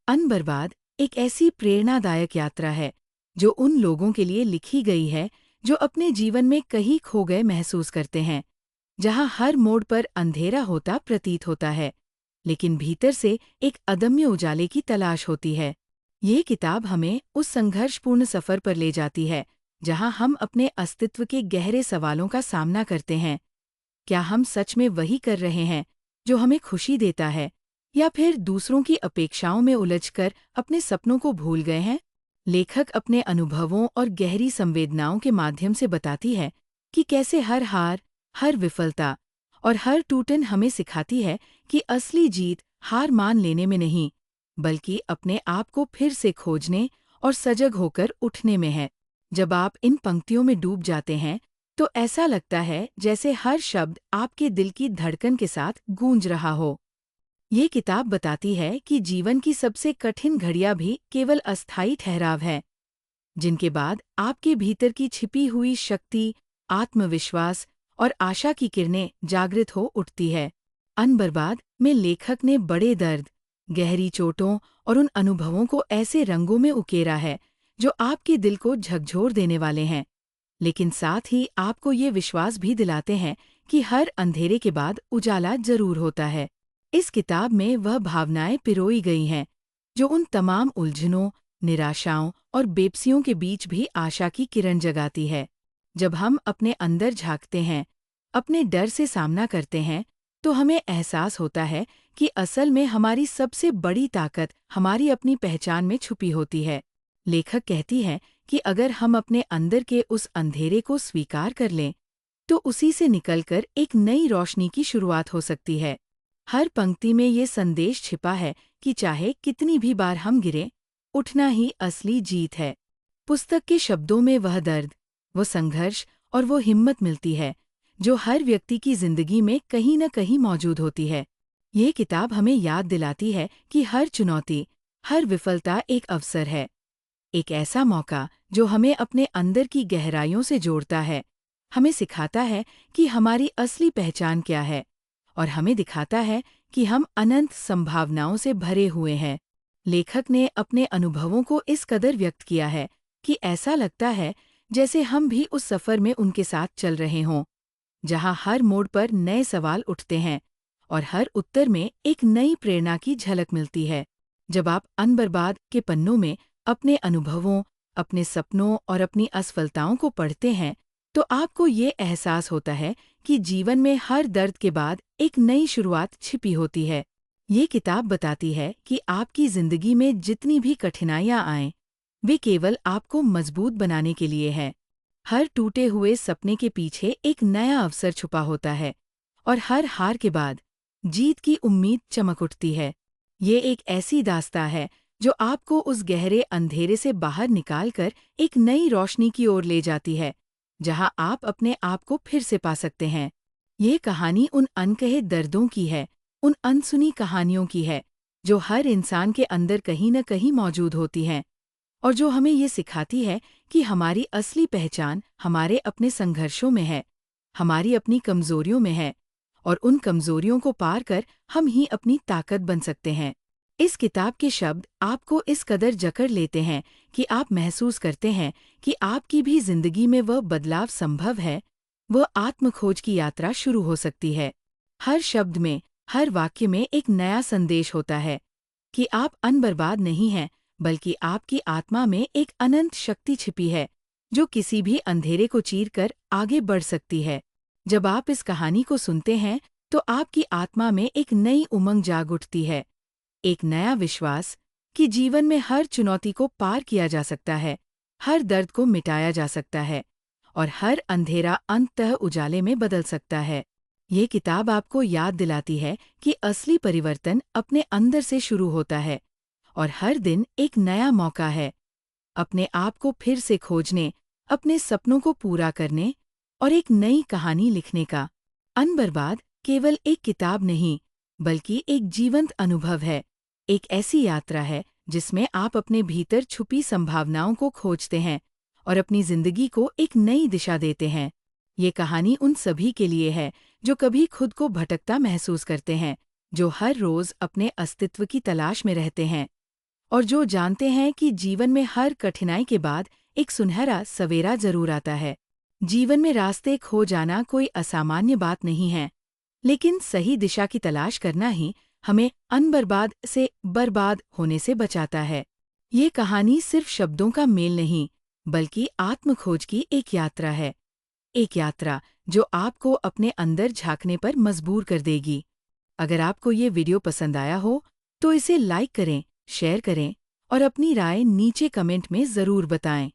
अनबर्बाद एक ऐसी प्रेरणादायक यात्रा है जो उन लोगों के लिए लिखी गई है जो अपने जीवन में कहीं खो गए महसूस करते हैं, जहां हर मोड़ पर अंधेरा होता प्रतीत होता है, लेकिन भीतर से एक अदम्य उजाले की तलाश होती है। ये किताब हमें उस संघर्षपूर्ण सफर पर ले जाती है जहां हम अपने अस्तित्व के गहरे सवालों का सामना करते हैं। क्या हम सच में वही कर रहे हैं जो हमें खुशी देता है, या फिर दूसरों की अपेक्षाओं में उलझकर अपने सपनों को भूल गए हैं? लेखक अपने अनुभवों और गहरी संवेदनाओं के माध्यम से बताती है कि कैसे हर हार, हर विफलता और हर टूटन हमें सिखाती है कि असली जीत हार मान लेने में नहीं, बल्कि अपने आप को फिर से खोजने और सजग होकर उठने में है। जब आप इन पंक्तियों में डूब जाते हैं तो ऐसा लगता है जैसे हर शब्द आपके दिल की धड़कन के साथ गूंज रहा हो। ये किताब बताती है कि जीवन की सबसे कठिन घड़ियां भी केवल अस्थायी ठहराव है, जिनके बाद आपके भीतर की छिपी हुई शक्ति, आत्मविश्वास और आशा की किरणें जागृत हो उठती है। अनबर्बाद में लेखक ने बड़े दर्द, गहरी चोटों और उन अनुभवों को ऐसे रंगों में उकेरा है जो आपके दिल को झकझोर देने वाले हैं, लेकिन साथ ही आपको ये विश्वास भी दिलाते हैं कि हर अंधेरे के बाद उजाला जरूर होता है। इस किताब में वह भावनाएं पिरोई गई हैं जो उन तमाम उलझनों, निराशाओं और बेबसियों के बीच भी आशा की किरण जगाती है। जब हम अपने अंदर झांकते हैं, अपने डर से सामना करते हैं, तो हमें एहसास होता है कि असल में हमारी सबसे बड़ी ताकत हमारी अपनी पहचान में छुपी होती है। लेखक कहती है कि अगर हम अपने अंदर के उस अंधेरे को स्वीकार कर लें, तो उसी से निकलकर एक नई रोशनी की शुरुआत हो सकती है। हर पंक्ति में ये संदेश छिपा है कि चाहे कितनी भी बार हम गिरें, उठना ही असली जीत है। पुस्तक के शब्दों में वह दर्द, वो संघर्ष और वो हिम्मत मिलती है जो हर व्यक्ति की जिंदगी में कहीं न कहीं मौजूद होती है। ये किताब हमें याद दिलाती है कि हर चुनौती, हर विफलता एक अवसर है, एक ऐसा मौका जो हमें अपने अंदर की गहराइयों से जोड़ता है, हमें सिखाता है कि हमारी असली पहचान क्या है और हमें दिखाता है कि हम अनंत संभावनाओं से भरे हुए हैं। लेखक ने अपने अनुभवों को इस कदर व्यक्त किया है कि ऐसा लगता है जैसे हम भी उस सफ़र में उनके साथ चल रहे हों, जहां हर मोड़ पर नए सवाल उठते हैं और हर उत्तर में एक नई प्रेरणा की झलक मिलती है। जब आप अनबर्बाद के पन्नों में अपने अनुभवों, अपने सपनों और अपनी असफलताओं को पढ़ते हैं, तो आपको ये एहसास होता है कि जीवन में हर दर्द के बाद एक नई शुरुआत छिपी होती है। ये किताब बताती है कि आपकी जिंदगी में जितनी भी कठिनाइयां आएं, वे केवल आपको मजबूत बनाने के लिए हैं। हर टूटे हुए सपने के पीछे एक नया अवसर छुपा होता है और हर हार के बाद जीत की उम्मीद चमक उठती है। ये एक ऐसी दास्तां है जो आपको उस गहरे अंधेरे से बाहर निकालकर एक नई रोशनी की ओर ले जाती है, जहां आप अपने आप को फिर से पा सकते हैं। ये कहानी उन अनकहे दर्दों की है, उन अनसुनी कहानियों की है, जो हर इंसान के अंदर कहीं न कहीं मौजूद होती हैं, और जो हमें ये सिखाती है कि हमारी असली पहचान हमारे अपने संघर्षों में है, हमारी अपनी कमजोरियों में है, और उन कमजोरियों को पार कर हम ही अपनी ताकत बन सकते हैं। इस किताब के शब्द आपको इस कदर जकड़ लेते हैं कि आप महसूस करते हैं कि आपकी भी जिंदगी में वह बदलाव संभव है, वह आत्मखोज की यात्रा शुरू हो सकती है। हर शब्द में, हर वाक्य में एक नया संदेश होता है कि आप अनबर्बाद नहीं हैं, बल्कि आपकी आत्मा में एक अनंत शक्ति छिपी है जो किसी भी अंधेरे को चीरकर आगे बढ़ सकती है। जब आप इस कहानी को सुनते हैं तो आपकी आत्मा में एक नई उमंग जाग उठती है, एक नया विश्वास कि जीवन में हर चुनौती को पार किया जा सकता है, हर दर्द को मिटाया जा सकता है और हर अंधेरा अंततः उजाले में बदल सकता है। ये किताब आपको याद दिलाती है कि असली परिवर्तन अपने अंदर से शुरू होता है और हर दिन एक नया मौका है अपने आप को फिर से खोजने, अपने सपनों को पूरा करने और एक नई कहानी लिखने का। अनबर्बाद केवल एक किताब नहीं, बल्कि एक जीवंत अनुभव है, एक ऐसी यात्रा है जिसमें आप अपने भीतर छुपी संभावनाओं को खोजते हैं और अपनी जिंदगी को एक नई दिशा देते हैं। ये कहानी उन सभी के लिए है जो कभी खुद को भटकता महसूस करते हैं, जो हर रोज अपने अस्तित्व की तलाश में रहते हैं और जो जानते हैं कि जीवन में हर कठिनाई के बाद एक सुनहरा सवेरा जरूर आता है। जीवन में रास्ते खो जाना कोई असामान्य बात नहीं है, लेकिन सही दिशा की तलाश करना ही हमें अनबर्बाद से बर्बाद होने से बचाता है। ये कहानी सिर्फ शब्दों का मेल नहीं, बल्कि आत्मखोज की एक यात्रा है। एक यात्रा जो आपको अपने अंदर झांकने पर मजबूर कर देगी। अगर आपको ये वीडियो पसंद आया हो, तो इसे लाइक करें, शेयर करें और अपनी राय नीचे कमेंट में ज़रूर बताएं।